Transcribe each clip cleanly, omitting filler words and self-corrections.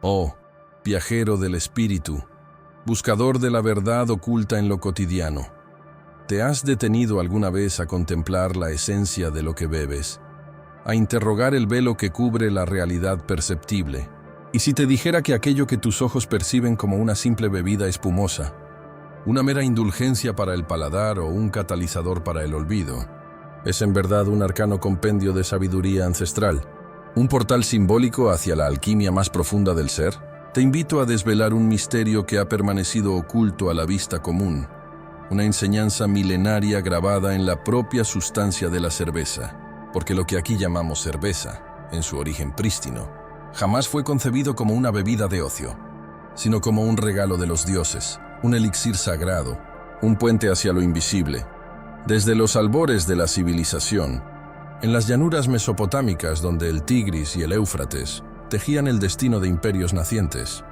Oh, viajero del espíritu, buscador de la verdad oculta en lo cotidiano, ¿te has detenido alguna vez a contemplar la esencia de lo que bebes, a interrogar el velo que cubre la realidad perceptible? Y si te dijera que aquello que tus ojos perciben como una simple bebida espumosa, una mera indulgencia para el paladar o un catalizador para el olvido, es en verdad un arcano compendio de sabiduría ancestral, un portal simbólico hacia la alquimia más profunda del ser? Te invito a desvelar un misterio que ha permanecido oculto a la vista común, una enseñanza milenaria grabada en la propia sustancia de la cerveza, porque lo que aquí llamamos cerveza, en su origen prístino, jamás fue concebido como una bebida de ocio, sino como un regalo de los dioses, un elixir sagrado, un puente hacia lo invisible. Desde los albores de la civilización, en las llanuras mesopotámicas donde el Tigris y el Éufrates tejían el destino de imperios nacientes,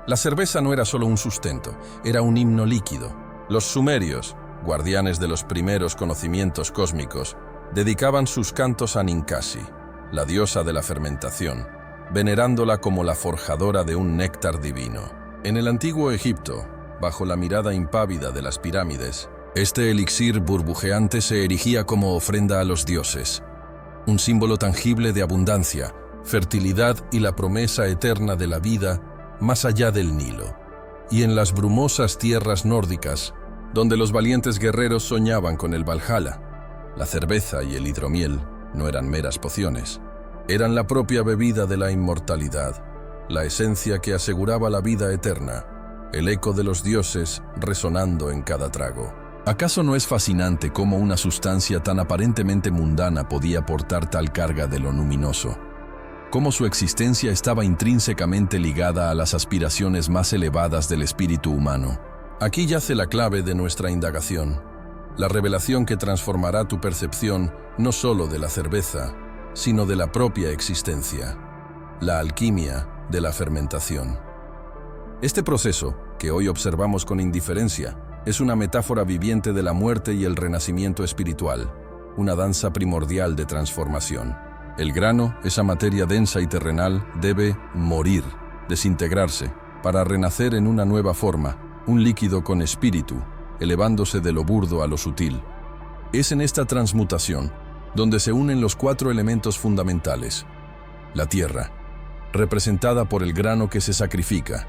la cerveza no era solo un sustento, era un himno líquido. Los sumerios, guardianes de los primeros conocimientos cósmicos, dedicaban sus cantos a Ninkasi, la diosa de la fermentación, venerándola como la forjadora de un néctar divino. En el antiguo Egipto, bajo la mirada impávida de las pirámides, este elixir burbujeante se erigía como ofrenda a los dioses, un símbolo tangible de abundancia, fertilidad y la promesa eterna de la vida más allá del Nilo. Y en las brumosas tierras nórdicas, donde los valientes guerreros soñaban con el Valhalla, la cerveza y el hidromiel no eran meras pociones, eran la propia bebida de la inmortalidad, la esencia que aseguraba la vida eterna, el eco de los dioses resonando en cada trago. ¿Acaso no es fascinante cómo una sustancia tan aparentemente mundana podía portar tal carga de lo luminoso? Cómo su existencia estaba intrínsecamente ligada a las aspiraciones más elevadas del espíritu humano. Aquí yace la clave de nuestra indagación, la revelación que transformará tu percepción no solo de la cerveza, sino de la propia existencia, la alquimia de la fermentación. Este proceso, que hoy observamos con indiferencia, es una metáfora viviente de la muerte y el renacimiento espiritual, una danza primordial de transformación. El grano, esa materia densa y terrenal, debe morir, desintegrarse, para renacer en una nueva forma, un líquido con espíritu, elevándose de lo burdo a lo sutil. Es en esta transmutación donde se unen los 4 elementos fundamentales. La tierra, representada por el grano que se sacrifica.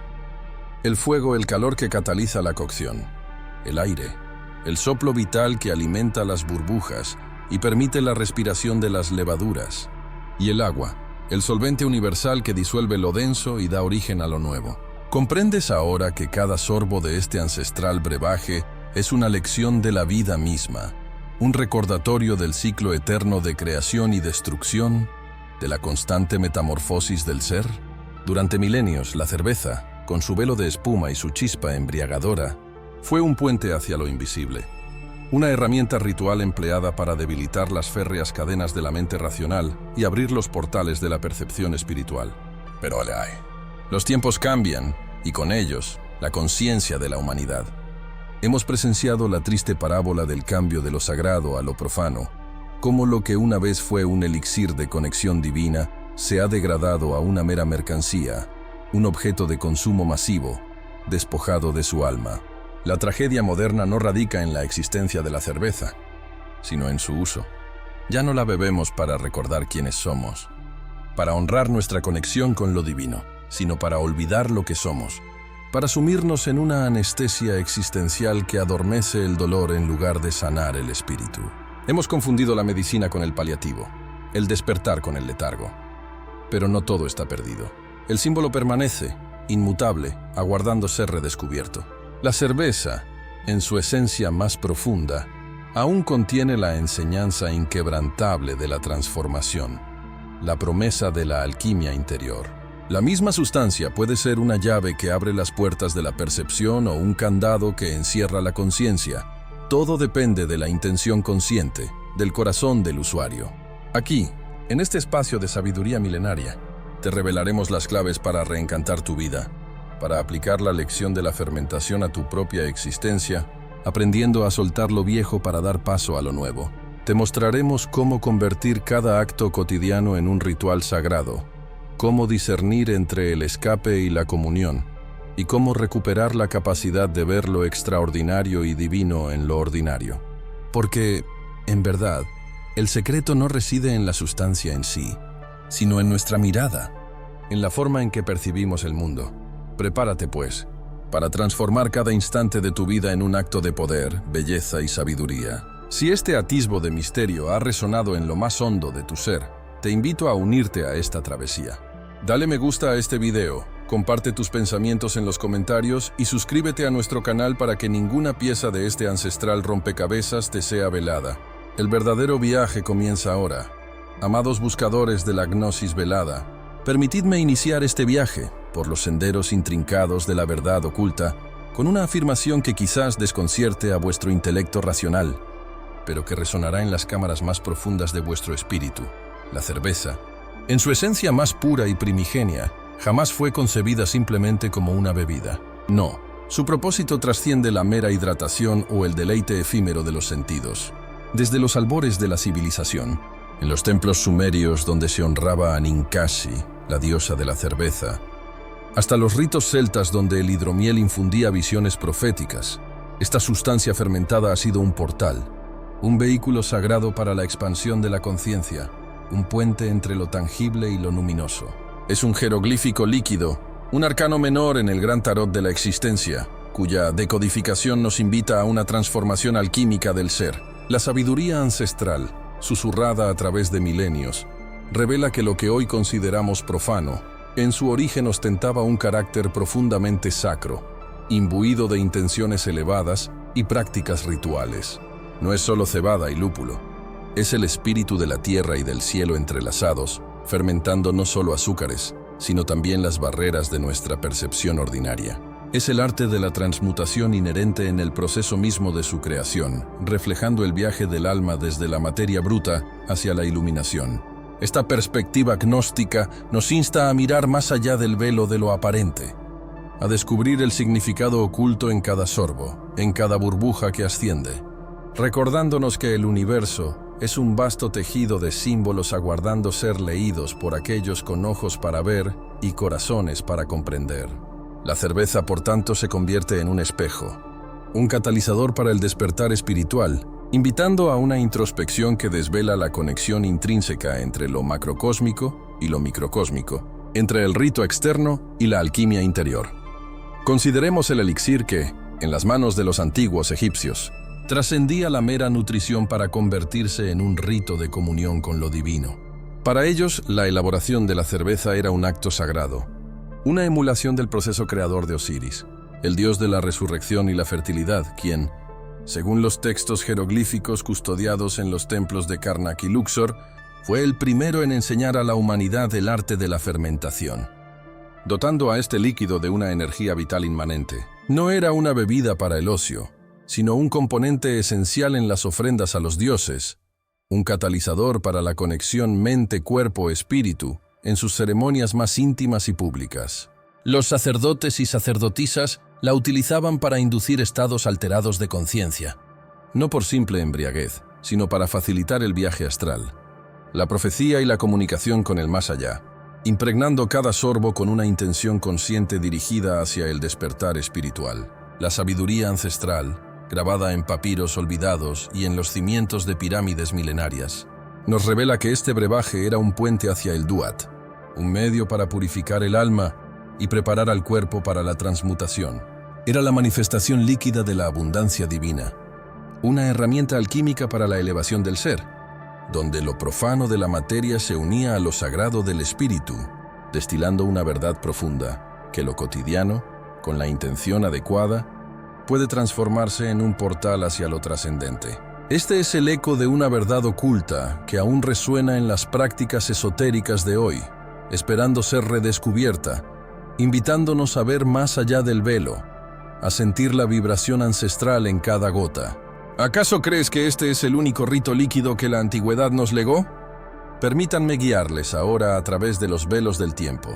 El fuego, el calor que cataliza la cocción. El aire, el soplo vital que alimenta las burbujas y permite la respiración de las levaduras. Y el agua, el solvente universal que disuelve lo denso y da origen a lo nuevo. ¿Comprendes ahora que cada sorbo de este ancestral brebaje es una lección de la vida misma, un recordatorio del ciclo eterno de creación y destrucción, de la constante metamorfosis del ser? Durante milenios, la cerveza, con su velo de espuma y su chispa embriagadora, fue un puente hacia lo invisible, una herramienta ritual empleada para debilitar las férreas cadenas de la mente racional y abrir los portales de la percepción espiritual. Pero los tiempos cambian, y con ellos, la conciencia de la humanidad. Hemos presenciado la triste parábola del cambio de lo sagrado a lo profano, cómo lo que una vez fue un elixir de conexión divina se ha degradado a una mera mercancía, un objeto de consumo masivo, despojado de su alma. La tragedia moderna no radica en la existencia de la cerveza, sino en su uso. Ya no la bebemos para recordar quiénes somos, para honrar nuestra conexión con lo divino, sino para olvidar lo que somos, para sumirnos en una anestesia existencial que adormece el dolor en lugar de sanar el espíritu. Hemos confundido la medicina con el paliativo, el despertar con el letargo. Pero no todo está perdido. El símbolo permanece, inmutable, aguardando ser redescubierto. La cerveza, en su esencia más profunda, aún contiene la enseñanza inquebrantable de la transformación, la promesa de la alquimia interior. La misma sustancia puede ser una llave que abre las puertas de la percepción o un candado que encierra la conciencia. Todo depende de la intención consciente, del corazón del usuario. Aquí, en este espacio de sabiduría milenaria, te revelaremos las claves para reencantar tu vida, para aplicar la lección de la fermentación a tu propia existencia, aprendiendo a soltar lo viejo para dar paso a lo nuevo. Te mostraremos cómo convertir cada acto cotidiano en un ritual sagrado, cómo discernir entre el escape y la comunión, y cómo recuperar la capacidad de ver lo extraordinario y divino en lo ordinario. Porque, en verdad, el secreto no reside en la sustancia en sí, sino en nuestra mirada, en la forma en que percibimos el mundo. Prepárate, pues, para transformar cada instante de tu vida en un acto de poder, belleza y sabiduría. Si este atisbo de misterio ha resonado en lo más hondo de tu ser, te invito a unirte a esta travesía. Dale me gusta a este video, comparte tus pensamientos en los comentarios y suscríbete a nuestro canal para que ninguna pieza de este ancestral rompecabezas te sea velada. El verdadero viaje comienza ahora. Amados buscadores de la gnosis velada, permitidme iniciar este viaje por los senderos intrincados de la verdad oculta con una afirmación que quizás desconcierte a vuestro intelecto racional, pero que resonará en las cámaras más profundas de vuestro espíritu. La cerveza, en su esencia más pura y primigenia, jamás fue concebida simplemente como una bebida. No, su propósito trasciende la mera hidratación o el deleite efímero de los sentidos. Desde los albores de la civilización, en los templos sumerios donde se honraba a Ninkasi, la diosa de la cerveza, hasta los ritos celtas donde el hidromiel infundía visiones proféticas, esta sustancia fermentada ha sido un portal, un vehículo sagrado para la expansión de la conciencia, un puente entre lo tangible y lo luminoso. Es un jeroglífico líquido, un arcano menor en el gran tarot de la existencia, cuya decodificación nos invita a una transformación alquímica del ser. La sabiduría ancestral, susurrada a través de milenios, revela que lo que hoy consideramos profano, en su origen ostentaba un carácter profundamente sacro, imbuido de intenciones elevadas y prácticas rituales. No es solo cebada y lúpulo, es el espíritu de la tierra y del cielo entrelazados, fermentando no solo azúcares, sino también las barreras de nuestra percepción ordinaria. Es el arte de la transmutación inherente en el proceso mismo de su creación, reflejando el viaje del alma desde la materia bruta hacia la iluminación. Esta perspectiva gnóstica nos insta a mirar más allá del velo de lo aparente, a descubrir el significado oculto en cada sorbo, en cada burbuja que asciende, recordándonos que el universo es un vasto tejido de símbolos aguardando ser leídos por aquellos con ojos para ver y corazones para comprender. La cerveza, por tanto, se convierte en un espejo, un catalizador para el despertar espiritual, invitando a una introspección que desvela la conexión intrínseca entre lo macrocósmico y lo microcósmico, entre el rito externo y la alquimia interior. Consideremos el elixir que, en las manos de los antiguos egipcios, trascendía la mera nutrición para convertirse en un rito de comunión con lo divino. Para ellos, la elaboración de la cerveza era un acto sagrado, una emulación del proceso creador de Osiris, el dios de la resurrección y la fertilidad, quien, según los textos jeroglíficos custodiados en los templos de Karnak y Luxor, fue el primero en enseñar a la humanidad el arte de la fermentación, dotando a este líquido de una energía vital inmanente. No era una bebida para el ocio, sino un componente esencial en las ofrendas a los dioses, un catalizador para la conexión mente-cuerpo-espíritu en sus ceremonias más íntimas y públicas. Los sacerdotes y sacerdotisas la utilizaban para inducir estados alterados de conciencia, no por simple embriaguez, sino para facilitar el viaje astral, la profecía y la comunicación con el más allá, impregnando cada sorbo con una intención consciente dirigida hacia el despertar espiritual. La sabiduría ancestral, grabada en papiros olvidados y en los cimientos de pirámides milenarias, nos revela que este brebaje era un puente hacia el duat, un medio para purificar el alma y preparar al cuerpo para la transmutación. Era la manifestación líquida de la abundancia divina, una herramienta alquímica para la elevación del ser, donde lo profano de la materia se unía a lo sagrado del espíritu, destilando una verdad profunda, que lo cotidiano, con la intención adecuada, puede transformarse en un portal hacia lo trascendente. Este es el eco de una verdad oculta que aún resuena en las prácticas esotéricas de hoy, esperando ser redescubierta, invitándonos a ver más allá del velo, a sentir la vibración ancestral en cada gota. ¿Acaso crees que este es el único rito líquido que la antigüedad nos legó? Permítanme guiarles ahora a través de los velos del tiempo,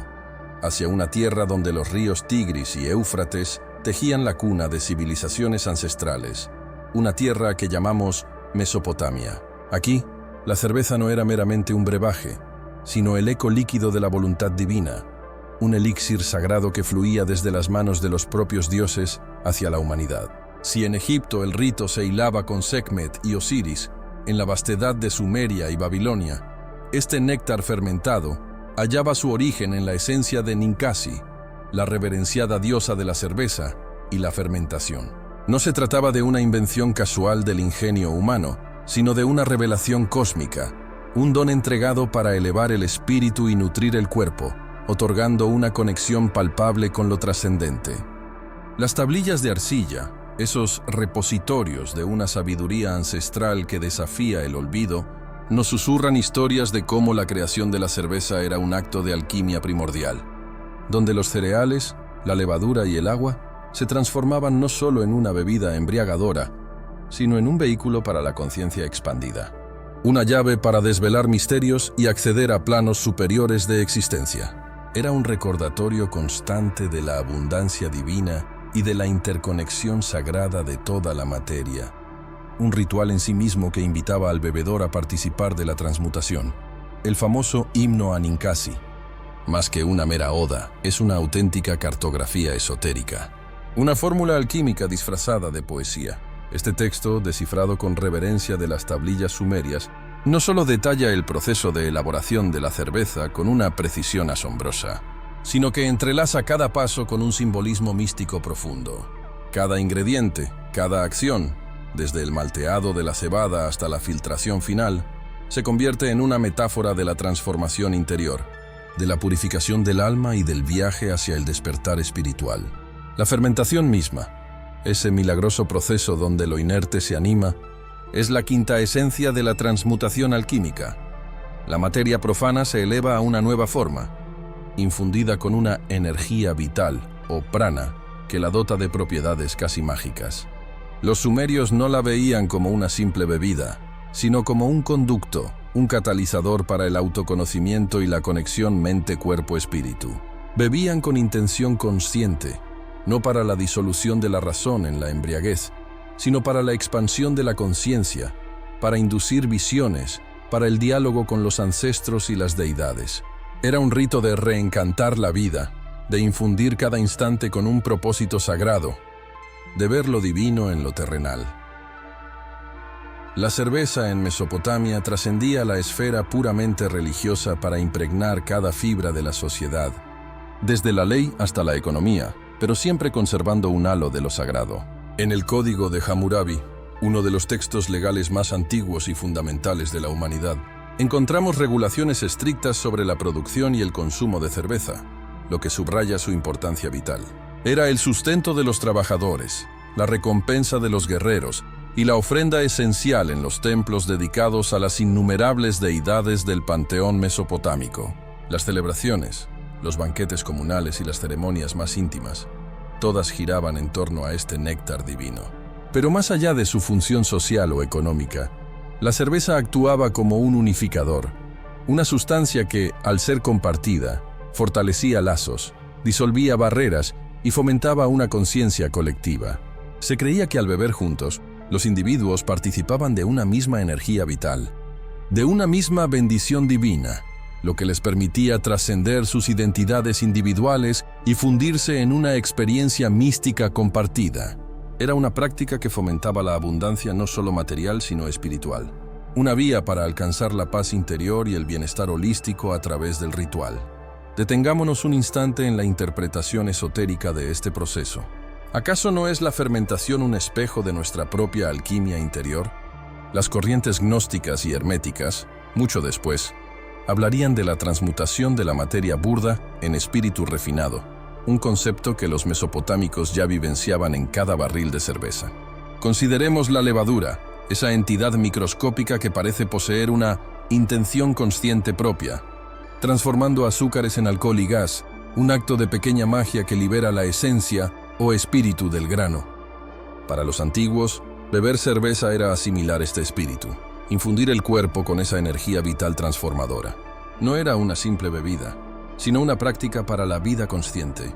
hacia una tierra donde los ríos Tigris y Éufrates tejían la cuna de civilizaciones ancestrales, una tierra que llamamos Mesopotamia. Aquí, la cerveza no era meramente un brebaje, sino el eco líquido de la voluntad divina, un elixir sagrado que fluía desde las manos de los propios dioses hacia la humanidad. Si en Egipto el rito se hilaba con Sekhmet y Osiris, en la vastedad de Sumeria y Babilonia, este néctar fermentado hallaba su origen en la esencia de Ninkasi, la reverenciada diosa de la cerveza y la fermentación. No se trataba de una invención casual del ingenio humano, sino de una revelación cósmica, un don entregado para elevar el espíritu y nutrir el cuerpo, otorgando una conexión palpable con lo trascendente. Las tablillas de arcilla, esos repositorios de una sabiduría ancestral que desafía el olvido, nos susurran historias de cómo la creación de la cerveza era un acto de alquimia primordial, donde los cereales, la levadura y el agua se transformaban no solo en una bebida embriagadora, sino en un vehículo para la conciencia expandida, una llave para desvelar misterios y acceder a planos superiores de existencia. Era un recordatorio constante de la abundancia divina y de la interconexión sagrada de toda la materia, un ritual en sí mismo que invitaba al bebedor a participar de la transmutación. El famoso himno a Ninkasi, más que una mera oda, es una auténtica cartografía esotérica, una fórmula alquímica disfrazada de poesía. Este texto, descifrado con reverencia de las tablillas sumerias, no solo detalla el proceso de elaboración de la cerveza con una precisión asombrosa, sino que entrelaza cada paso con un simbolismo místico profundo. Cada ingrediente, cada acción, desde el malteado de la cebada hasta la filtración final, se convierte en una metáfora de la transformación interior, de la purificación del alma y del viaje hacia el despertar espiritual. La fermentación misma, ese milagroso proceso donde lo inerte se anima, es la quinta esencia de la transmutación alquímica. La materia profana se eleva a una nueva forma, infundida con una energía vital, o prana, que la dota de propiedades casi mágicas. Los sumerios no la veían como una simple bebida, sino como un conducto, un catalizador para el autoconocimiento y la conexión mente-cuerpo-espíritu. Bebían con intención consciente, no para la disolución de la razón en la embriaguez, sino para la expansión de la conciencia, para inducir visiones, para el diálogo con los ancestros y las deidades. Era un rito de reencantar la vida, de infundir cada instante con un propósito sagrado, de ver lo divino en lo terrenal. La cerveza en Mesopotamia trascendía la esfera puramente religiosa para impregnar cada fibra de la sociedad, desde la ley hasta la economía, pero siempre conservando un halo de lo sagrado. En el Código de Hammurabi, uno de los textos legales más antiguos y fundamentales de la humanidad, encontramos regulaciones estrictas sobre la producción y el consumo de cerveza, lo que subraya su importancia vital. Era el sustento de los trabajadores, la recompensa de los guerreros y la ofrenda esencial en los templos dedicados a las innumerables deidades del panteón mesopotámico. Las celebraciones, los banquetes comunales y las ceremonias más íntimas, todas giraban en torno a este néctar divino. Pero más allá de su función social o económica, la cerveza actuaba como un unificador, una sustancia que, al ser compartida, fortalecía lazos, disolvía barreras y fomentaba una conciencia colectiva. Se creía que al beber juntos, los individuos participaban de una misma energía vital, de una misma bendición divina, lo que les permitía trascender sus identidades individuales y fundirse en una experiencia mística compartida. Era una práctica que fomentaba la abundancia no solo material, sino espiritual. Una vía para alcanzar la paz interior y el bienestar holístico a través del ritual. Detengámonos un instante en la interpretación esotérica de este proceso. ¿Acaso no es la fermentación un espejo de nuestra propia alquimia interior? Las corrientes gnósticas y herméticas, mucho después, hablarían de la transmutación de la materia burda en espíritu refinado, un concepto que los mesopotámicos ya vivenciaban en cada barril de cerveza. Consideremos la levadura, esa entidad microscópica que parece poseer una intención consciente propia, transformando azúcares en alcohol y gas, un acto de pequeña magia que libera la esencia o espíritu del grano. Para los antiguos, beber cerveza era asimilar este espíritu, infundir el cuerpo con esa energía vital transformadora. No era una simple bebida, sino una práctica para la vida consciente,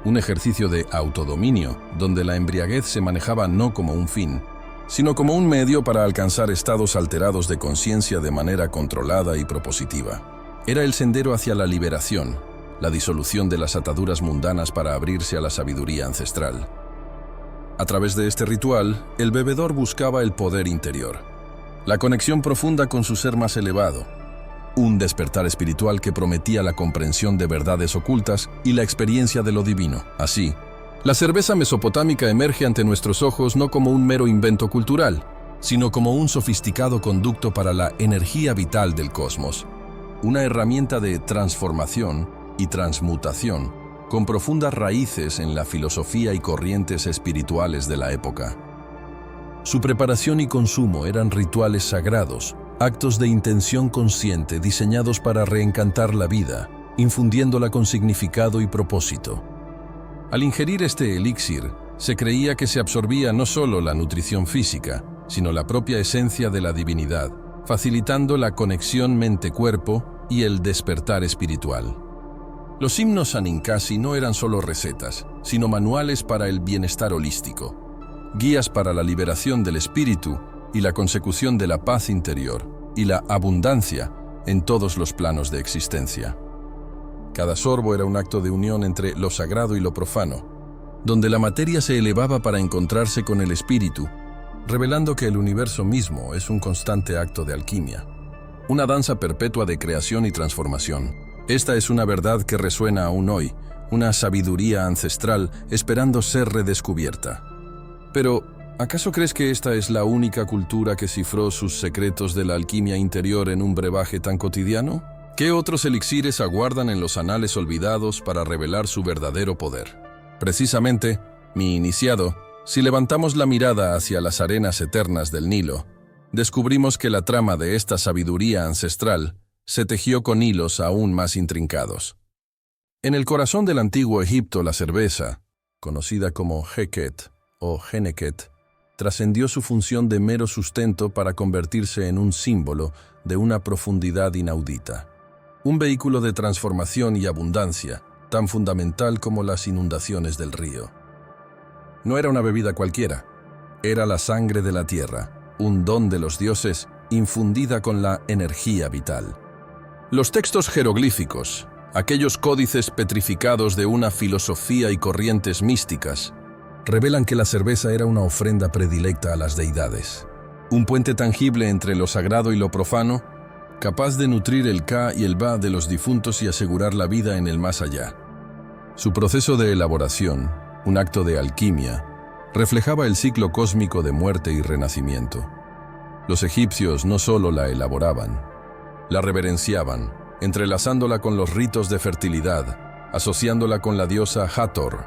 un ejercicio de autodominio, donde la embriaguez se manejaba no como un fin, sino como un medio para alcanzar estados alterados de conciencia de manera controlada y propositiva. Era el sendero hacia la liberación, la disolución de las ataduras mundanas para abrirse a la sabiduría ancestral. A través de este ritual, el bebedor buscaba el poder interior, la conexión profunda con su ser más elevado, un despertar espiritual que prometía la comprensión de verdades ocultas y la experiencia de lo divino. Así, la cerveza mesopotámica emerge ante nuestros ojos no como un mero invento cultural, sino como un sofisticado conducto para la energía vital del cosmos, una herramienta de transformación y transmutación con profundas raíces en la filosofía y corrientes espirituales de la época. Su preparación y consumo eran rituales sagrados, actos de intención consciente diseñados para reencantar la vida, infundiéndola con significado y propósito. Al ingerir este elixir, se creía que se absorbía no solo la nutrición física, sino la propia esencia de la divinidad, facilitando la conexión mente-cuerpo y el despertar espiritual. Los himnos Aninkasi no eran solo recetas, sino manuales para el bienestar holístico, guías para la liberación del espíritu y la consecución de la paz interior y la abundancia en todos los planos de existencia. Cada sorbo era un acto de unión entre lo sagrado y lo profano, donde la materia se elevaba para encontrarse con el espíritu, revelando que el universo mismo es un constante acto de alquimia, una danza perpetua de creación y transformación. Esta es una verdad que resuena aún hoy, una sabiduría ancestral esperando ser redescubierta. Pero, ¿acaso crees que esta es la única cultura que cifró sus secretos de la alquimia interior en un brebaje tan cotidiano? ¿Qué otros elixires aguardan en los anales olvidados para revelar su verdadero poder? Precisamente, mi iniciado, si levantamos la mirada hacia las arenas eternas del Nilo, descubrimos que la trama de esta sabiduría ancestral se tejió con hilos aún más intrincados. En el corazón del antiguo Egipto, la cerveza, conocida como Heket o Heneket, trascendió su función de mero sustento para convertirse en un símbolo de una profundidad inaudita. Un vehículo de transformación y abundancia, tan fundamental como las inundaciones del río. No era una bebida cualquiera, era la sangre de la tierra, un don de los dioses infundida con la energía vital. Los textos jeroglíficos, aquellos códices petrificados de una filosofía y corrientes místicas, revelan que la cerveza era una ofrenda predilecta a las deidades, un puente tangible entre lo sagrado y lo profano, capaz de nutrir el Ka y el Ba de los difuntos y asegurar la vida en el más allá. Su proceso de elaboración, un acto de alquimia, reflejaba el ciclo cósmico de muerte y renacimiento. Los egipcios no solo la elaboraban, la reverenciaban, entrelazándola con los ritos de fertilidad, asociándola con la diosa Hathor,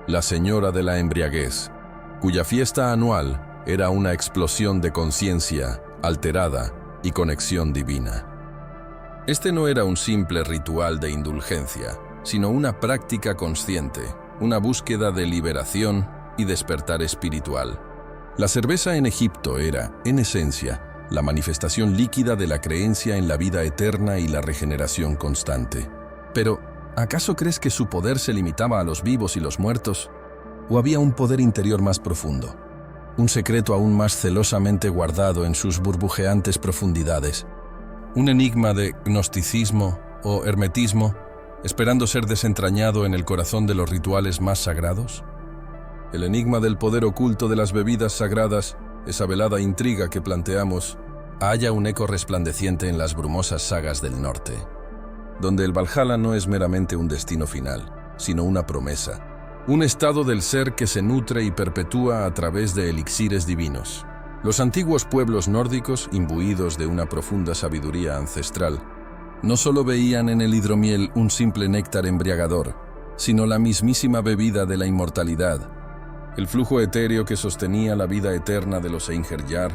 la señora de la embriaguez, cuya fiesta anual era una explosión de conciencia alterada y conexión divina. Este no era un simple ritual de indulgencia, sino una práctica consciente, una búsqueda de liberación y despertar espiritual. La cerveza en Egipto era, en esencia, la manifestación líquida de la creencia en la vida eterna y la regeneración constante. Pero, ¿acaso crees que su poder se limitaba a los vivos y los muertos? ¿O había un poder interior más profundo? Un secreto aún más celosamente guardado en sus burbujeantes profundidades. Un enigma de gnosticismo o hermetismo, esperando ser desentrañado en el corazón de los rituales más sagrados. El enigma del poder oculto de las bebidas sagradas, esa velada intriga que planteamos, halla un eco resplandeciente en las brumosas sagas del norte, donde el Valhalla no es meramente un destino final, sino una promesa, un estado del ser que se nutre y perpetúa a través de elixires divinos. Los antiguos pueblos nórdicos, imbuidos de una profunda sabiduría ancestral, no solo veían en el hidromiel un simple néctar embriagador, sino la mismísima bebida de la inmortalidad, el flujo etéreo que sostenía la vida eterna de los Einherjar,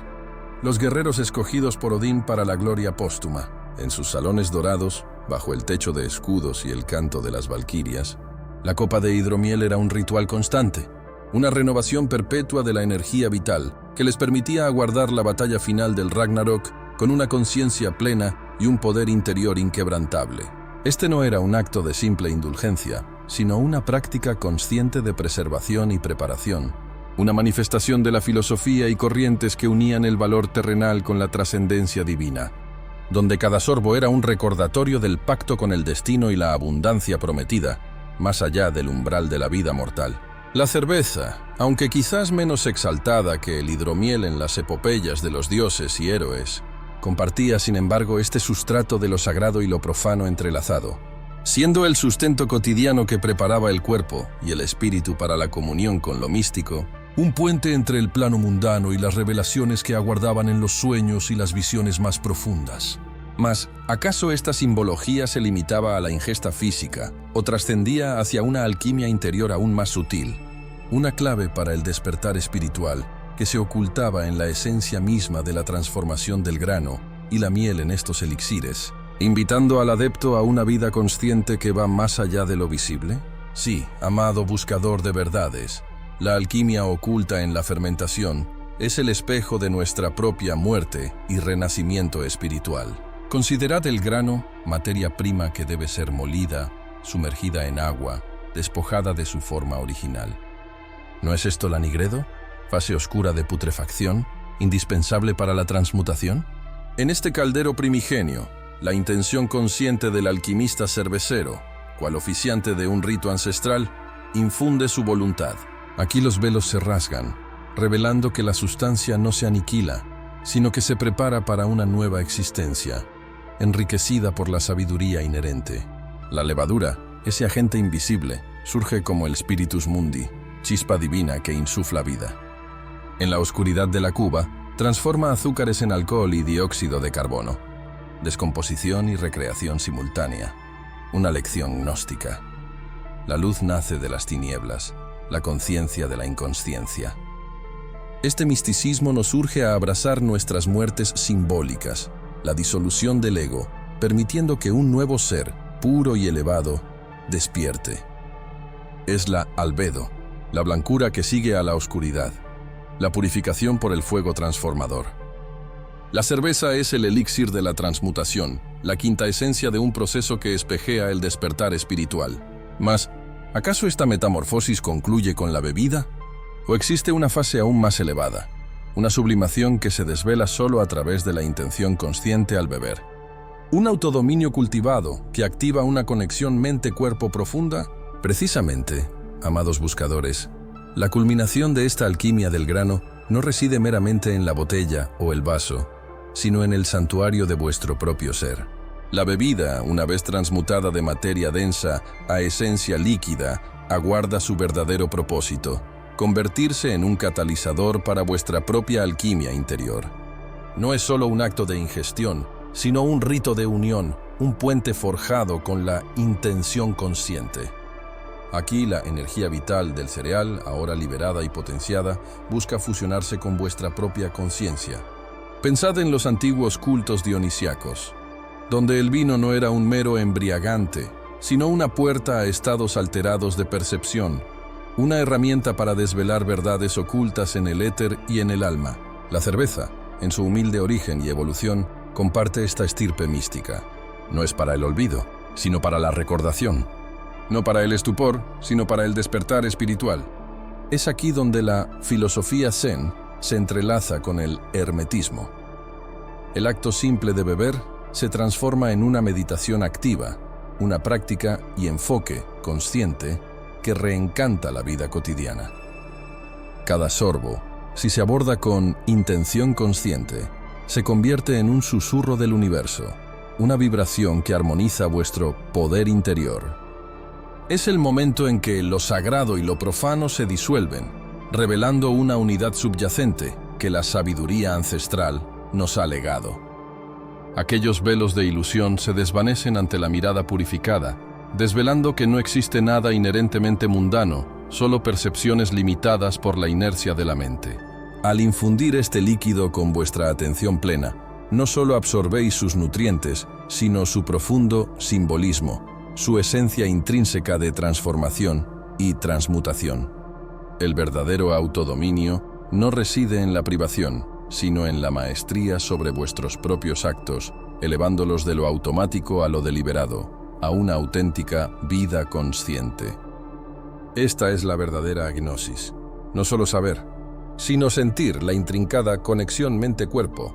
los guerreros escogidos por Odín para la gloria póstuma, en sus salones dorados, bajo el techo de escudos y el canto de las valquirias. La copa de hidromiel era un ritual constante, una renovación perpetua de la energía vital que les permitía aguardar la batalla final del Ragnarok con una conciencia plena y un poder interior inquebrantable. Este no era un acto de simple indulgencia, sino una práctica consciente de preservación y preparación, una manifestación de la filosofía y corrientes que unían el valor terrenal con la trascendencia divina. donde cada sorbo era un recordatorio del pacto con el destino y la abundancia prometida, más allá del umbral de la vida mortal. La cerveza, aunque quizás menos exaltada que el hidromiel en las epopeyas de los dioses y héroes, compartía, sin embargo, este sustrato de lo sagrado y lo profano entrelazado, siendo el sustento cotidiano que preparaba el cuerpo y el espíritu para la comunión con lo místico, un puente entre el plano mundano y las revelaciones que aguardaban en los sueños y las visiones más profundas. Mas, ¿acaso esta simbología se limitaba a la ingesta física o trascendía hacia una alquimia interior aún más sutil? Una clave para el despertar espiritual que se ocultaba en la esencia misma de la transformación del grano y la miel en estos elixires, invitando al adepto a una vida consciente que va más allá de lo visible. Sí, amado buscador de verdades, la alquimia oculta en la fermentación es el espejo de nuestra propia muerte y renacimiento espiritual. Considerad el grano, materia prima que debe ser molida, sumergida en agua, despojada de su forma original. ¿No es esto la nigredo? Fase oscura de putrefacción, indispensable para la transmutación. En este caldero primigenio, la intención consciente del alquimista cervecero, cual oficiante de un rito ancestral, infunde su voluntad. Aquí los velos se rasgan, revelando que la sustancia no se aniquila, sino que se prepara para una nueva existencia, enriquecida por la sabiduría inherente. La levadura, ese agente invisible, surge como el spiritus mundi, chispa divina que insufla vida. En la oscuridad de la cuba, transforma azúcares en alcohol y dióxido de carbono. Descomposición y recreación simultánea. Una lección gnóstica. La luz nace de las tinieblas, la conciencia de la inconsciencia. Este misticismo nos urge a abrazar nuestras muertes simbólicas, la disolución del ego, permitiendo que un nuevo ser, puro y elevado, despierte. Es la albedo, la blancura que sigue a la oscuridad, la purificación por el fuego transformador. La cerveza es el elixir de la transmutación, la quinta esencia de un proceso que espejea el despertar espiritual. Mas, ¿acaso esta metamorfosis concluye con la bebida? ¿O existe una fase aún más elevada? Una sublimación que se desvela solo a través de la intención consciente al beber. Un autodominio cultivado que activa una conexión mente-cuerpo profunda. Precisamente, amados buscadores, la culminación de esta alquimia del grano no reside meramente en la botella o el vaso, sino en el santuario de vuestro propio ser. La bebida, una vez transmutada de materia densa a esencia líquida, aguarda su verdadero propósito: convertirse en un catalizador para vuestra propia alquimia interior. No es solo un acto de ingestión, sino un rito de unión, un puente forjado con la intención consciente. Aquí la energía vital del cereal, ahora liberada y potenciada, busca fusionarse con vuestra propia conciencia. Pensad en los antiguos cultos dionisíacos, donde el vino no era un mero embriagante, sino una puerta a estados alterados de percepción, una herramienta para desvelar verdades ocultas en el éter y en el alma. La cerveza, en su humilde origen y evolución, comparte esta estirpe mística. No es para el olvido, sino para la recordación. No para el estupor, sino para el despertar espiritual. Es aquí donde la filosofía zen se entrelaza con el hermetismo. El acto simple de beber se transforma en una meditación activa, una práctica y enfoque consciente que reencanta la vida cotidiana. Cada sorbo, si se aborda con intención consciente, se convierte en un susurro del universo, una vibración que armoniza vuestro poder interior. Es el momento en que lo sagrado y lo profano se disuelven, revelando una unidad subyacente que la sabiduría ancestral nos ha legado. Aquellos velos de ilusión se desvanecen ante la mirada purificada, desvelando que no existe nada inherentemente mundano, solo percepciones limitadas por la inercia de la mente. Al infundir este líquido con vuestra atención plena, no solo absorbéis sus nutrientes, sino su profundo simbolismo, su esencia intrínseca de transformación y transmutación. El verdadero autodominio no reside en la privación, sino en la maestría sobre vuestros propios actos, elevándolos de lo automático a lo deliberado, a una auténtica vida consciente. Esta es la verdadera gnosis. No solo saber, sino sentir la intrincada conexión mente-cuerpo,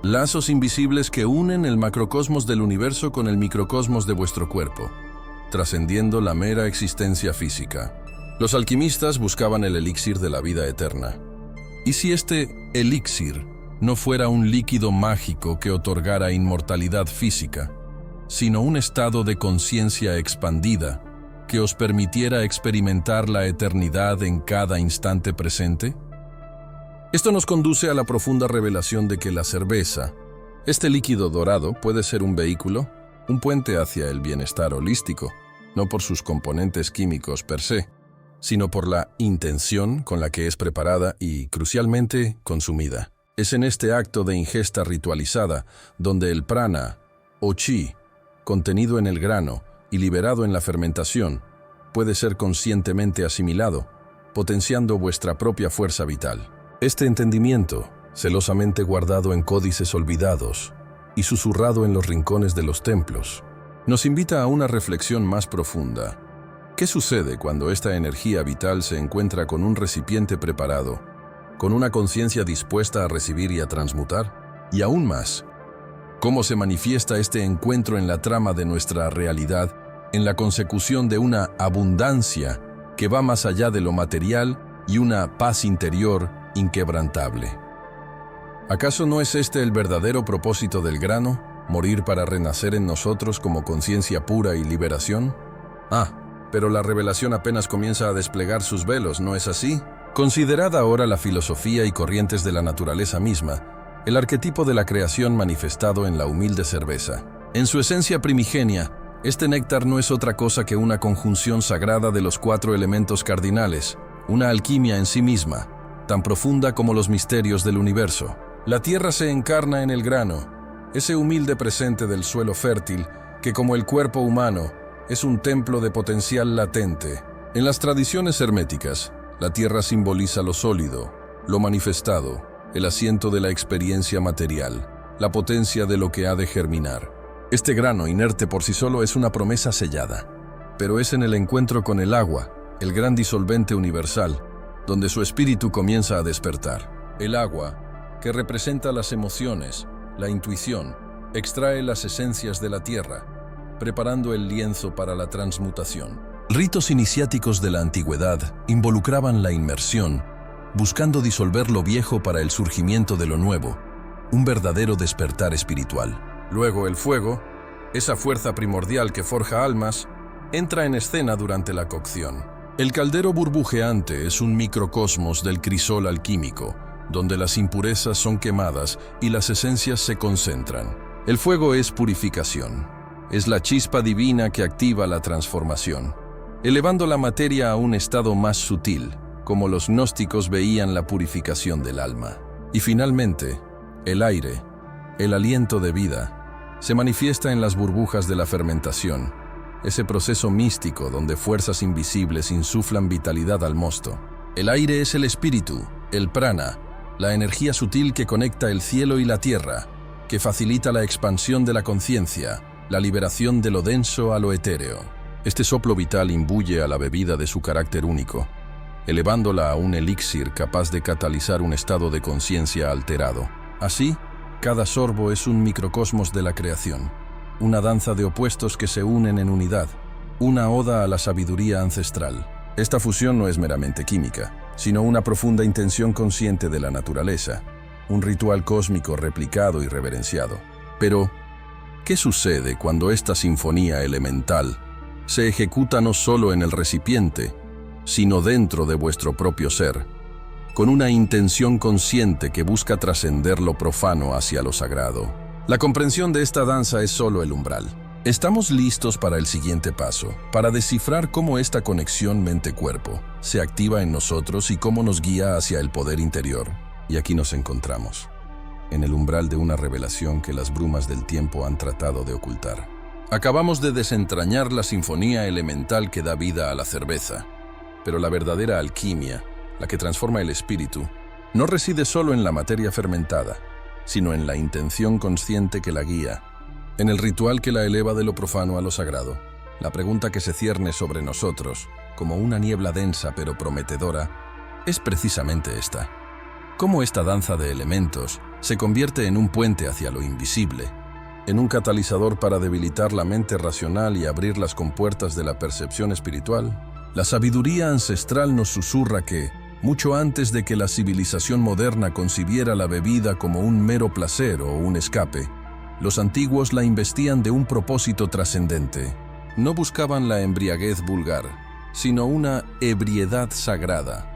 Lazos invisibles que unen el macrocosmos del universo con el microcosmos de vuestro cuerpo, trascendiendo la mera existencia física. Los alquimistas buscaban el elixir de la vida eterna. ¿Y si este elixir no fuera un líquido mágico que otorgara inmortalidad física, sino un estado de conciencia expandida que os permitiera experimentar la eternidad en cada instante presente? Esto nos conduce a la profunda revelación de que la cerveza, este líquido dorado, puede ser un vehículo, un puente hacia el bienestar holístico, no por sus componentes químicos per se, sino por la intención con la que es preparada y, crucialmente, consumida. Es en este acto de ingesta ritualizada donde el prana, o chi, contenido en el grano y liberado en la fermentación, puede ser conscientemente asimilado, potenciando vuestra propia fuerza vital. Este entendimiento, celosamente guardado en códices olvidados y susurrado en los rincones de los templos, nos invita a una reflexión más profunda. ¿Qué sucede cuando esta energía vital se encuentra con un recipiente preparado, con una conciencia dispuesta a recibir y a transmutar? Y aún más, ¿cómo se manifiesta este encuentro en la trama de nuestra realidad, en la consecución de una abundancia que va más allá de lo material y una paz interior inquebrantable? ¿Acaso no es este el verdadero propósito del grano, morir para renacer en nosotros como conciencia pura y liberación? Pero la revelación apenas comienza a desplegar sus velos, ¿no es así? Considerad ahora la filosofía y corrientes de la naturaleza misma, el arquetipo de la creación manifestado en la humilde cerveza. En su esencia primigenia, este néctar no es otra cosa que una conjunción sagrada de los 4 elementos cardinales, una alquimia en sí misma, tan profunda como los misterios del universo. La tierra se encarna en el grano, ese humilde presente del suelo fértil que, como el cuerpo humano, es un templo de potencial latente. En las tradiciones herméticas, la tierra simboliza lo sólido, lo manifestado, el asiento de la experiencia material, la potencia de lo que ha de germinar. Este grano, inerte por sí solo, es una promesa sellada, pero es en el encuentro con el agua, el gran disolvente universal, donde su espíritu comienza a despertar. El agua, que representa las emociones, la intuición, extrae las esencias de la tierra, preparando el lienzo para la transmutación. Ritos iniciáticos de la antigüedad involucraban la inmersión, buscando disolver lo viejo para el surgimiento de lo nuevo, un verdadero despertar espiritual. Luego el fuego, esa fuerza primordial que forja almas, entra en escena durante la cocción. El caldero burbujeante es un microcosmos del crisol alquímico, donde las impurezas son quemadas y las esencias se concentran. El fuego es purificación. Es la chispa divina que activa la transformación, elevando la materia a un estado más sutil, como los gnósticos veían la purificación del alma. Y finalmente, el aire, el aliento de vida, se manifiesta en las burbujas de la fermentación, ese proceso místico donde fuerzas invisibles insuflan vitalidad al mosto. El aire es el espíritu, el prana, la energía sutil que conecta el cielo y la tierra, que facilita la expansión de la conciencia, la liberación de lo denso a lo etéreo. Este soplo vital imbuye a la bebida de su carácter único, elevándola a un elixir capaz de catalizar un estado de conciencia alterado. Así, cada sorbo es un microcosmos de la creación, una danza de opuestos que se unen en unidad, una oda a la sabiduría ancestral. Esta fusión no es meramente química, sino una profunda intención consciente de la naturaleza, un ritual cósmico replicado y reverenciado. Pero, ¿qué sucede cuando esta sinfonía elemental se ejecuta no solo en el recipiente, sino dentro de vuestro propio ser, con una intención consciente que busca trascender lo profano hacia lo sagrado? La comprensión de esta danza es solo el umbral. Estamos listos para el siguiente paso, para descifrar cómo esta conexión mente-cuerpo se activa en nosotros y cómo nos guía hacia el poder interior. Y aquí nos encontramos, en el umbral de una revelación que las brumas del tiempo han tratado de ocultar. Acabamos de desentrañar la sinfonía elemental que da vida a la cerveza, pero la verdadera alquimia, la que transforma el espíritu, no reside solo en la materia fermentada, sino en la intención consciente que la guía, en el ritual que la eleva de lo profano a lo sagrado. La pregunta que se cierne sobre nosotros, como una niebla densa pero prometedora, es precisamente esta: cómo esta danza de elementos se convierte en un puente hacia lo invisible, en un catalizador para debilitar la mente racional y abrir las compuertas de la percepción espiritual. La sabiduría ancestral nos susurra que, mucho antes de que la civilización moderna concibiera la bebida como un mero placer o un escape, los antiguos la investían de un propósito trascendente. No buscaban la embriaguez vulgar, sino una ebriedad sagrada,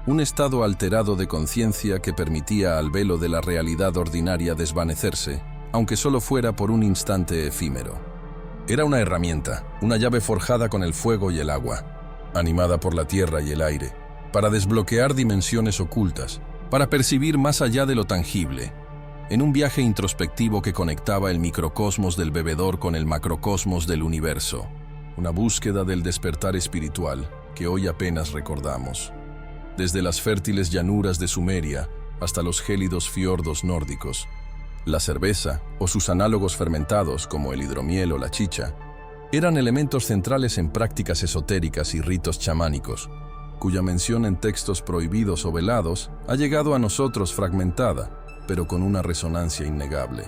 un estado alterado de conciencia que permitía al velo de la realidad ordinaria desvanecerse, aunque solo fuera por un instante efímero. Era una herramienta, una llave forjada con el fuego y el agua, animada por la tierra y el aire, para desbloquear dimensiones ocultas, para percibir más allá de lo tangible, en un viaje introspectivo que conectaba el microcosmos del bebedor con el macrocosmos del universo, una búsqueda del despertar espiritual que hoy apenas recordamos. Desde las fértiles llanuras de Sumeria hasta los gélidos fiordos nórdicos, la cerveza o sus análogos fermentados como el hidromiel o la chicha eran elementos centrales en prácticas esotéricas y ritos chamánicos, cuya mención en textos prohibidos o velados ha llegado a nosotros fragmentada, pero con una resonancia innegable.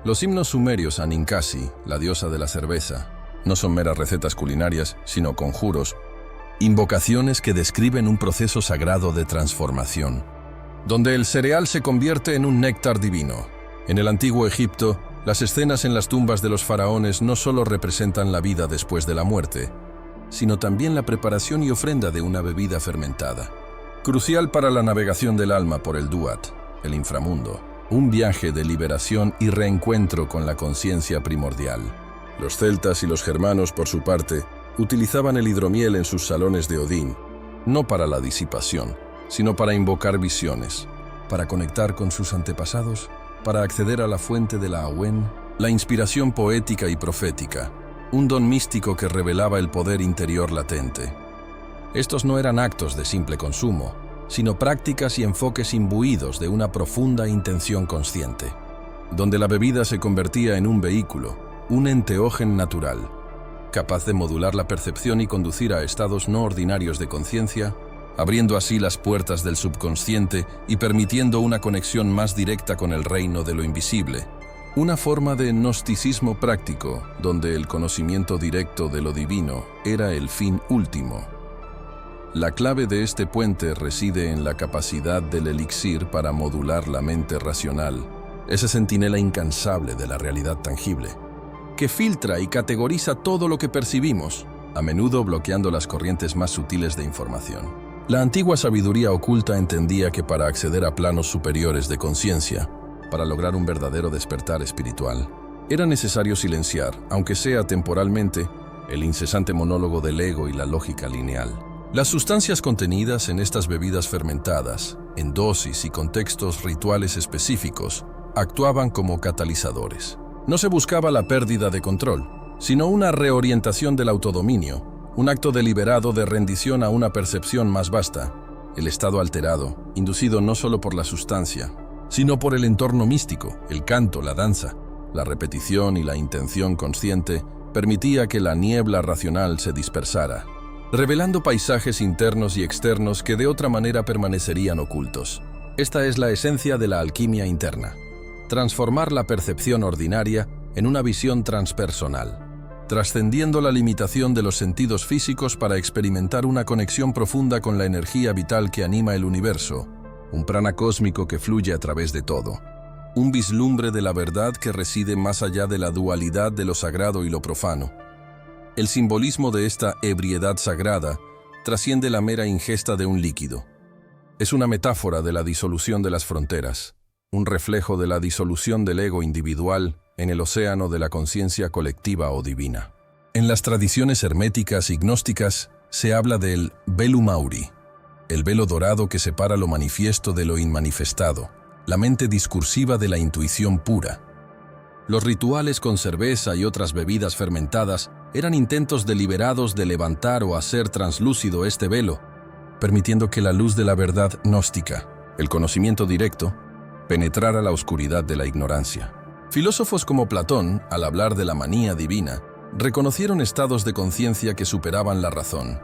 Los himnos sumerios a Ninkasi, la diosa de la cerveza, no son meras recetas culinarias, sino conjuros, invocaciones que describen un proceso sagrado de transformación, donde el cereal se convierte en un néctar divino. En el antiguo Egipto, las escenas en las tumbas de los faraones no solo representan la vida después de la muerte, sino también la preparación y ofrenda de una bebida fermentada, crucial para la navegación del alma por el Duat, el inframundo, un viaje de liberación y reencuentro con la conciencia primordial. Los celtas y los germanos, por su parte, utilizaban el hidromiel en sus salones de Odín, no para la disipación, sino para invocar visiones, para conectar con sus antepasados, para acceder a la fuente de la Awen, la inspiración poética y profética, un don místico que revelaba el poder interior latente. Estos no eran actos de simple consumo, sino prácticas y enfoques imbuidos de una profunda intención consciente, donde la bebida se convertía en un vehículo, un enteógen natural, capaz de modular la percepción y conducir a estados no ordinarios de conciencia, abriendo así las puertas del subconsciente y permitiendo una conexión más directa con el reino de lo invisible. Una forma de gnosticismo práctico, donde el conocimiento directo de lo divino era el fin último. La clave de este puente reside en la capacidad del elixir para modular la mente racional, esa centinela incansable de la realidad tangible, que filtra y categoriza todo lo que percibimos, a menudo bloqueando las corrientes más sutiles de información. La antigua sabiduría oculta entendía que para acceder a planos superiores de conciencia, para lograr un verdadero despertar espiritual, era necesario silenciar, aunque sea temporalmente, el incesante monólogo del ego y la lógica lineal. Las sustancias contenidas en estas bebidas fermentadas, en dosis y contextos rituales específicos, actuaban como catalizadores. No se buscaba la pérdida de control, sino una reorientación del autodominio, un acto deliberado de rendición a una percepción más vasta, el estado alterado, inducido no solo por la sustancia, sino por el entorno místico, el canto, la danza, la repetición y la intención consciente, permitía que la niebla racional se dispersara, revelando paisajes internos y externos que de otra manera permanecerían ocultos. Esta es la esencia de la alquimia interna: transformar la percepción ordinaria en una visión transpersonal, trascendiendo la limitación de los sentidos físicos para experimentar una conexión profunda con la energía vital que anima el universo, un prana cósmico que fluye a través de todo, un vislumbre de la verdad que reside más allá de la dualidad de lo sagrado y lo profano. El simbolismo de esta ebriedad sagrada trasciende la mera ingesta de un líquido. Es una metáfora de la disolución de las fronteras, un reflejo de la disolución del ego individual en el océano de la conciencia colectiva o divina. En las tradiciones herméticas y gnósticas se habla del velum auri, el velo dorado que separa lo manifiesto de lo inmanifestado, la mente discursiva de la intuición pura. Los rituales con cerveza y otras bebidas fermentadas eran intentos deliberados de levantar o hacer translúcido este velo, permitiendo que la luz de la verdad gnóstica, el conocimiento directo, penetrara la oscuridad de la ignorancia. Filósofos como Platón, al hablar de la manía divina, reconocieron estados de conciencia que superaban la razón,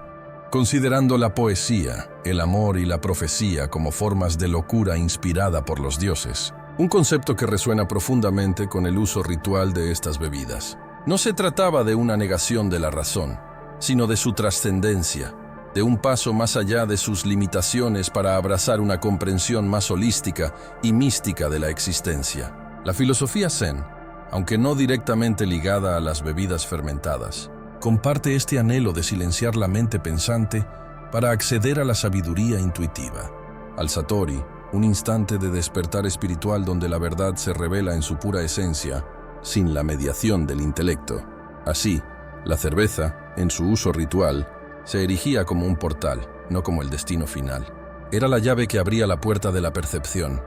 considerando la poesía, el amor y la profecía como formas de locura inspirada por los dioses, un concepto que resuena profundamente con el uso ritual de estas bebidas. No se trataba de una negación de la razón, sino de su trascendencia, de un paso más allá de sus limitaciones para abrazar una comprensión más holística y mística de la existencia. La filosofía Zen, aunque no directamente ligada a las bebidas fermentadas, comparte este anhelo de silenciar la mente pensante para acceder a la sabiduría intuitiva, al Satori, un instante de despertar espiritual donde la verdad se revela en su pura esencia, sin la mediación del intelecto. Así, la cerveza, en su uso ritual, se erigía como un portal, no como el destino final. Era la llave que abría la puerta de la percepción,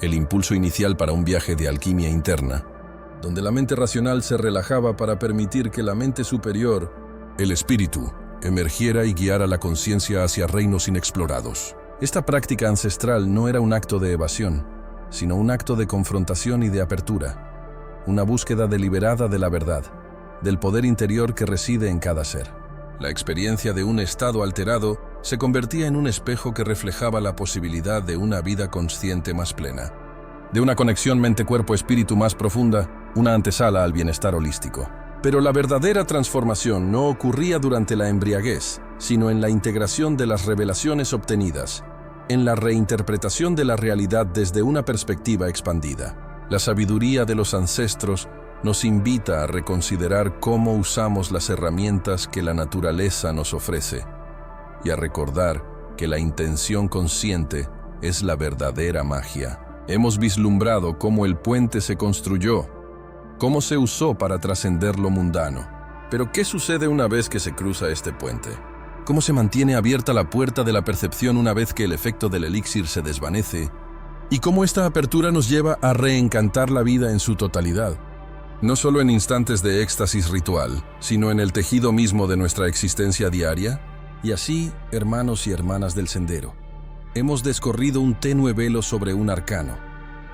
el impulso inicial para un viaje de alquimia interna, donde la mente racional se relajaba para permitir que la mente superior, el espíritu, emergiera y guiara la conciencia hacia reinos inexplorados. Esta práctica ancestral no era un acto de evasión, sino un acto de confrontación y de apertura, una búsqueda deliberada de la verdad, del poder interior que reside en cada ser. La experiencia de un estado alterado se convertía en un espejo que reflejaba la posibilidad de una vida consciente más plena, de una conexión mente-cuerpo-espíritu más profunda, una antesala al bienestar holístico. Pero la verdadera transformación no ocurría durante la embriaguez, sino en la integración de las revelaciones obtenidas, en la reinterpretación de la realidad desde una perspectiva expandida. La sabiduría de los ancestros nos invita a reconsiderar cómo usamos las herramientas que la naturaleza nos ofrece y a recordar que la intención consciente es la verdadera magia. Hemos vislumbrado cómo el puente se construyó, cómo se usó para trascender lo mundano. Pero ¿qué sucede una vez que se cruza este puente? ¿Cómo se mantiene abierta la puerta de la percepción una vez que el efecto del elixir se desvanece? ¿Y cómo esta apertura nos lleva a reencantar la vida en su totalidad? No solo en instantes de éxtasis ritual, sino en el tejido mismo de nuestra existencia diaria. Y así, hermanos y hermanas del sendero, hemos descorrido un tenue velo sobre un arcano,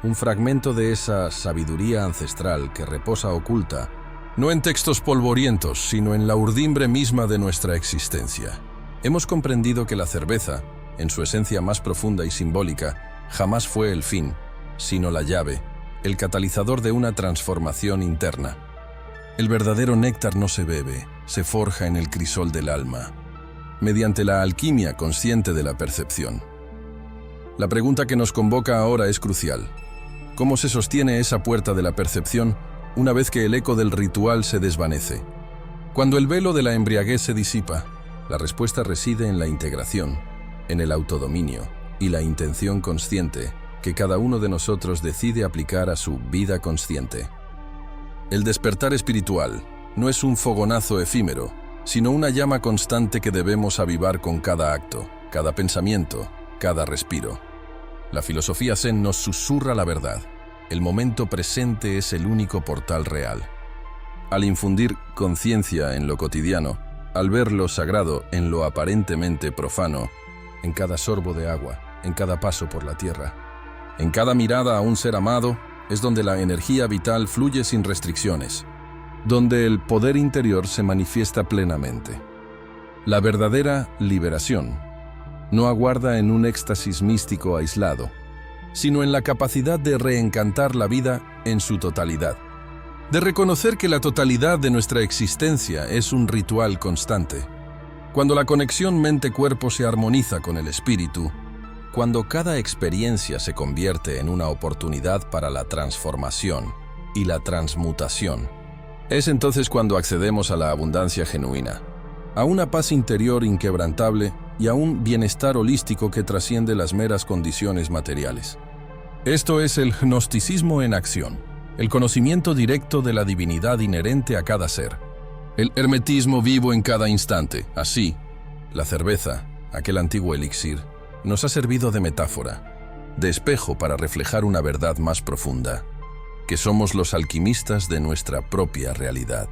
un fragmento de esa sabiduría ancestral que reposa oculta, no en textos polvorientos, sino en la urdimbre misma de nuestra existencia. Hemos comprendido que la cerveza, en su esencia más profunda y simbólica, jamás fue el fin, sino la llave, el catalizador de una transformación interna. El verdadero néctar no se bebe, se forja en el crisol del alma, mediante la alquimia consciente de la percepción. La pregunta que nos convoca ahora es crucial. ¿Cómo se sostiene esa puerta de la percepción una vez que el eco del ritual se desvanece? Cuando el velo de la embriaguez se disipa, la respuesta reside en la integración, en el autodominio y la intención consciente que cada uno de nosotros decide aplicar a su vida consciente. El despertar espiritual no es un fogonazo efímero, sino una llama constante que debemos avivar con cada acto, cada pensamiento, cada respiro. La filosofía Zen nos susurra la verdad. El momento presente es el único portal real. Al infundir conciencia en lo cotidiano, al ver lo sagrado en lo aparentemente profano, en cada sorbo de agua, en cada paso por la tierra, en cada mirada a un ser amado, es donde la energía vital fluye sin restricciones, donde el poder interior se manifiesta plenamente. La verdadera liberación no aguarda en un éxtasis místico aislado, sino en la capacidad de reencantar la vida en su totalidad, de reconocer que la totalidad de nuestra existencia es un ritual constante. Cuando la conexión mente-cuerpo se armoniza con el espíritu, cuando cada experiencia se convierte en una oportunidad para la transformación y la transmutación, es entonces cuando accedemos a la abundancia genuina, a una paz interior inquebrantable y a un bienestar holístico que trasciende las meras condiciones materiales. Esto es el gnosticismo en acción, el conocimiento directo de la divinidad inherente a cada ser, el hermetismo vivo en cada instante. Así, la cerveza, aquel antiguo elixir, nos ha servido de metáfora, de espejo para reflejar una verdad más profunda, que somos los alquimistas de nuestra propia realidad.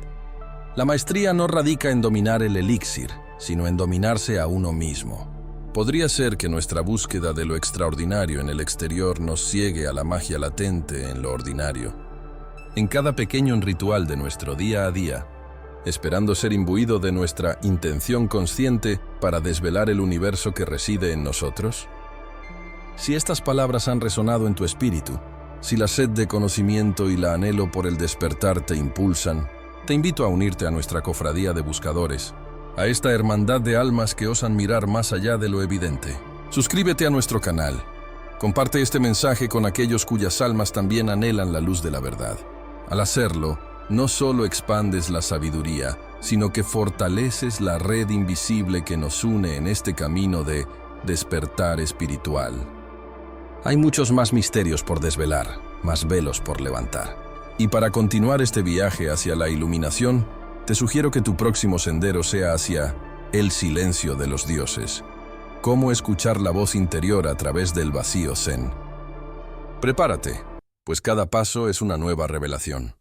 La maestría no radica en dominar el elixir, sino en dominarse a uno mismo. Podría ser que nuestra búsqueda de lo extraordinario en el exterior nos ciegue a la magia latente en lo ordinario. En cada pequeño ritual de nuestro día a día, esperando ser imbuido de nuestra intención consciente para desvelar el universo que reside en nosotros? Si estas palabras han resonado en tu espíritu, si la sed de conocimiento y la anhelo por el despertar te impulsan, te invito a unirte a nuestra cofradía de buscadores, a esta hermandad de almas que osan mirar más allá de lo evidente. Suscríbete a nuestro canal. Comparte este mensaje con aquellos cuyas almas también anhelan la luz de la verdad. Al hacerlo, no solo expandes la sabiduría, sino que fortaleces la red invisible que nos une en este camino de despertar espiritual. Hay muchos más misterios por desvelar, más velos por levantar. Y para continuar este viaje hacia la iluminación, te sugiero que tu próximo sendero sea hacia el silencio de los dioses. Cómo escuchar la voz interior a través del vacío zen. Prepárate, pues cada paso es una nueva revelación.